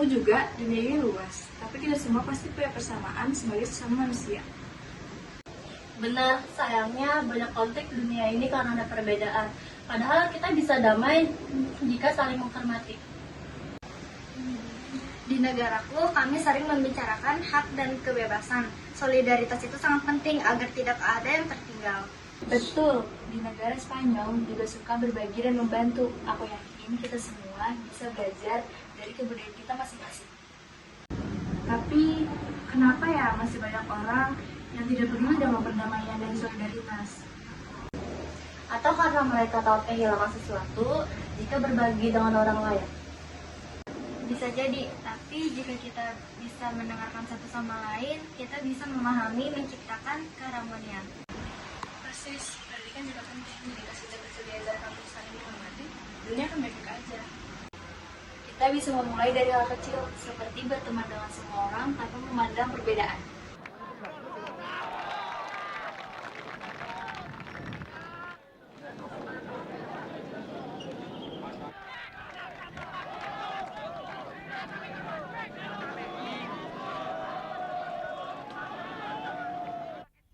Aku juga, dunia ini luas, tapi tidak semua pasti punya persamaan sebagai sesama manusia. Benar, sayangnya banyak konflik di dunia ini karena ada perbedaan. Padahal kita bisa damai jika saling menghormati. Di negaraku, kami sering membicarakan hak dan kebebasan. Solidaritas itu sangat penting agar tidak ada yang tertinggal. Betul, di negara Spanyol juga suka berbagi dan membantu. Aku yakin kita semua bisa belajar dari kebudayaan kita masing-masing. Tapi, kenapa ya masih banyak orang yang tidak peduli dengan perdamaian dan solidaritas? Atau karena mereka takut kehilangan sesuatu jika berbagi dengan orang lain. Bisa jadi, tapi jika kita bisa mendengarkan satu sama lain, kita bisa memahami, menciptakan keharmonian. Persis, pendidikan juga penting. Jika sudah tersedia dan kamu saling menghormati, dunia akan baik-baik aja. Kita bisa memulai dari hal kecil, seperti berteman dengan semua orang tanpa memandang perbedaan.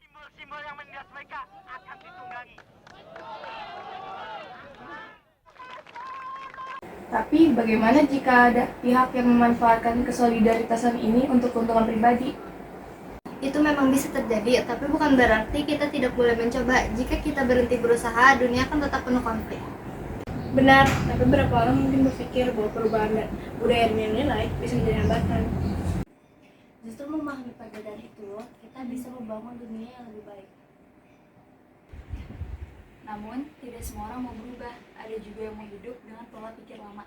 Simbol-simbol yang menindas mereka akan ditunggangi. Tapi bagaimana jika ada pihak yang memanfaatkan kesolidaritasan ini untuk keuntungan pribadi? Itu memang bisa terjadi, tapi bukan berarti kita tidak boleh mencoba. Jika kita berhenti berusaha, dunia akan tetap penuh konflik. Benar, tapi beberapa orang mungkin berpikir bahwa perubahan dan budaya yang nilai bisa menjadi hambatan. Justru memahami perbedaan itu, kita bisa membangun dunia yang lebih baik. Namun, tidak semua orang mau berubah. Ada juga yang mau hidup dengan pola pikir lama.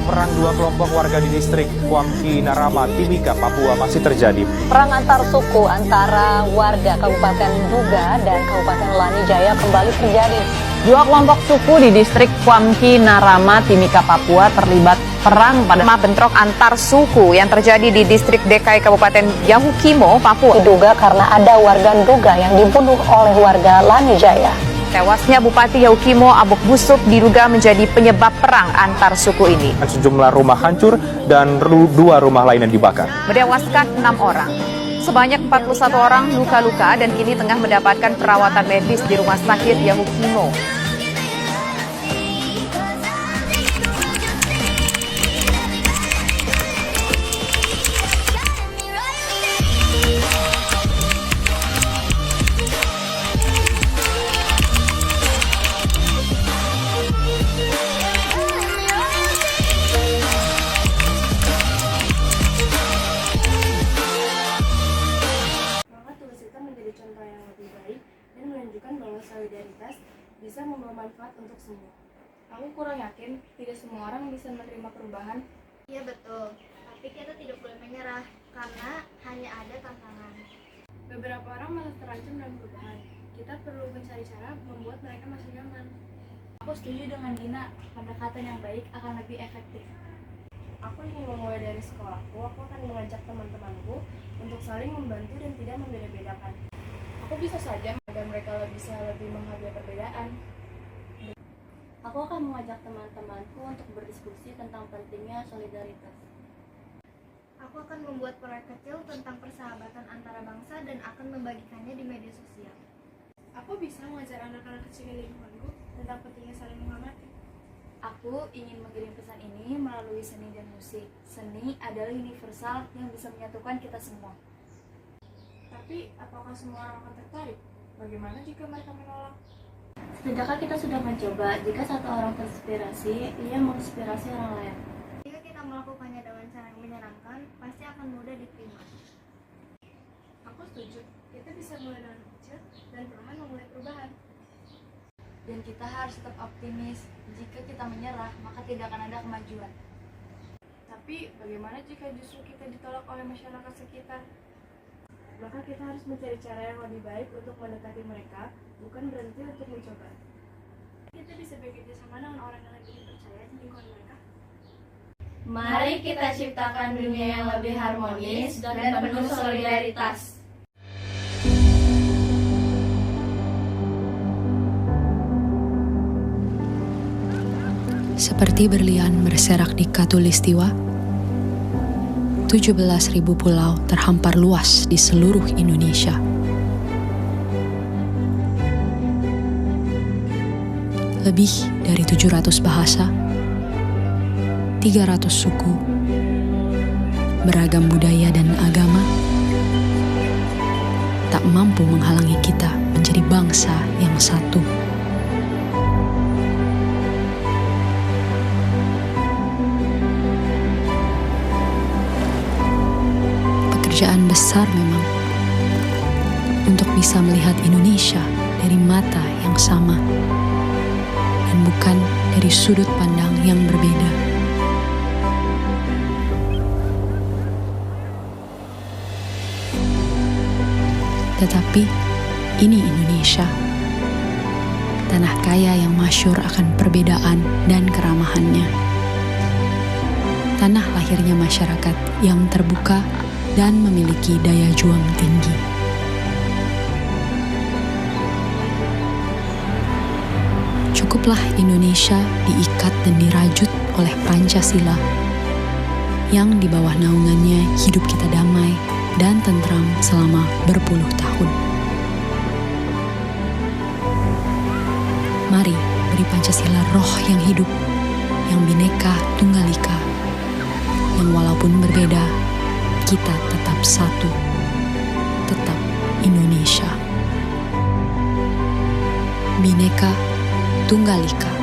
Perang dua kelompok warga di distrik Kuamki Narama, Timika, Papua masih terjadi. Perang antar suku antara warga Kabupaten Duga dan Kabupaten Lanijaya kembali terjadi. Dua kelompok suku di distrik Kuamki Narama, Timika, Papua terlibat perang pada bentrok antar suku yang terjadi di distrik DKI Kabupaten Yahukimo, Papua. Diduga karena ada warga Duga yang dibunuh oleh warga Lanijaya. Tewasnya Bupati Yahukimo Abok Busuk diduga menjadi penyebab perang antar suku ini. Sejumlah rumah hancur dan dua rumah lain yang dibakar. Menewaskan 6 orang. Sebanyak 41 orang luka-luka dan kini tengah mendapatkan perawatan medis di Rumah Sakit Yahukimo. Contoh yang lebih baik dan menunjukkan bahwa solidaritas bisa membawa manfaat untuk semua. Aku kurang yakin tidak semua orang bisa menerima perubahan. Iya betul, tapi kita tidak boleh menyerah karena hanya ada tantangan. Beberapa orang malah terancam dalam perubahan. Kita perlu mencari cara membuat mereka masih nyaman. Aku setuju dengan Dina, pendekatan yang baik akan lebih efektif. Aku ingin memulai dari sekolahku. Aku akan mengajak teman-temanku untuk saling membantu dan tidak membeda-bedakan. Aku bisa saja agar mereka bisa lebih menghargai perbedaan. Aku akan mengajak teman-temanku untuk berdiskusi tentang pentingnya solidaritas. Aku akan membuat proyek kecil tentang persahabatan antara bangsa dan akan membagikannya di media sosial. Aku bisa mengajar anak-anak kecil di lingkunganku tentang pentingnya saling menghormati. Aku ingin mengirim pesan ini melalui seni dan musik. Seni adalah universal yang bisa menyatukan kita semua. Tapi, apakah semua orang akan tertarik? Bagaimana jika mereka menolak? Setidakkah kita sudah mencoba, jika satu orang terinspirasi, ia menginspirasi orang lain. Jika kita melakukannya dengan cara yang menyenangkan, pasti akan mudah diterima. Aku setuju. Kita bisa mulai dengan kecil dan perlahan memulai perubahan. Dan kita harus tetap optimis. Jika kita menyerah, maka tidak akan ada kemajuan. Tapi, bagaimana jika justru kita ditolak oleh masyarakat sekitar? Maka kita harus mencari cara yang lebih baik untuk mendekati mereka, bukan berhenti untuk mencoba. Kita bisa bekerja sama dengan orang yang lebih dipercaya di lingkungan mereka. Mari kita ciptakan dunia yang lebih harmonis dan penuh solidaritas. Seperti berlian berserak di Katulistiwa, 17.000 pulau terhampar luas di seluruh Indonesia. Lebih dari 700 bahasa, 300 suku, beragam budaya dan agama, tak mampu menghalangi kita menjadi bangsa yang satu. Pekerjaan besar memang untuk bisa melihat Indonesia dari mata yang sama dan bukan dari sudut pandang yang berbeda. Tetapi ini Indonesia, tanah kaya yang masyhur akan perbedaan dan keramahannya. Tanah lahirnya masyarakat yang terbuka dan memiliki daya juang tinggi. Cukuplah Indonesia diikat dan dirajut oleh Pancasila, yang di bawah naungannya hidup kita damai dan tentram selama berpuluh tahun. Mari beri Pancasila roh yang hidup, yang Bhinneka Tunggal Ika, yang walaupun berbeda, kita tetap satu, tetap Indonesia. Bhinneka Tunggal Ika.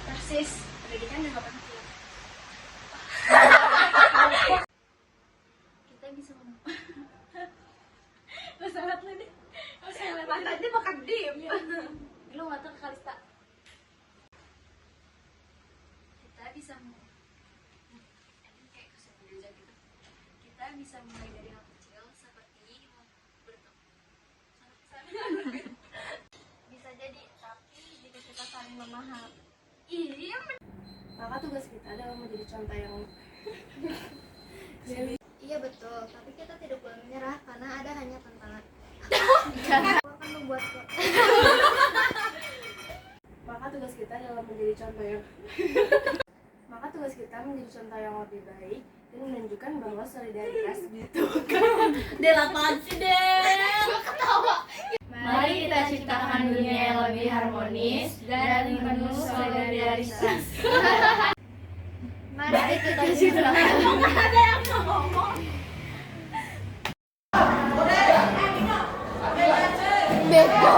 Persis, pendidikan juga penting. Kita bisa sangat lu nih. Tadi bakal diem. Lu nggak tahu Kalista. Kita bisa kayak kesukaan aja gitu. Kita bisa mulai dari hal kecil seperti bertemu. Bisa jadi, tapi jika kita saling memahami. Iya, maka tugas kita adalah menjadi contoh yang Iya betul, tapi kita tidak boleh menyerah karena ada hanya tantangan. Aku akan membuat maka tugas kita adalah menjadi contoh yang maka tugas kita menjadi contoh yang lebih baik dan menunjukkan bahwa solidaritas gitu. Del, apaan sih, Del? Mari kita ciptakan dunia yang lebih harmonis dan penuh solidaritas. Mari kita ciptakan. Ada yang ngomong. Bego.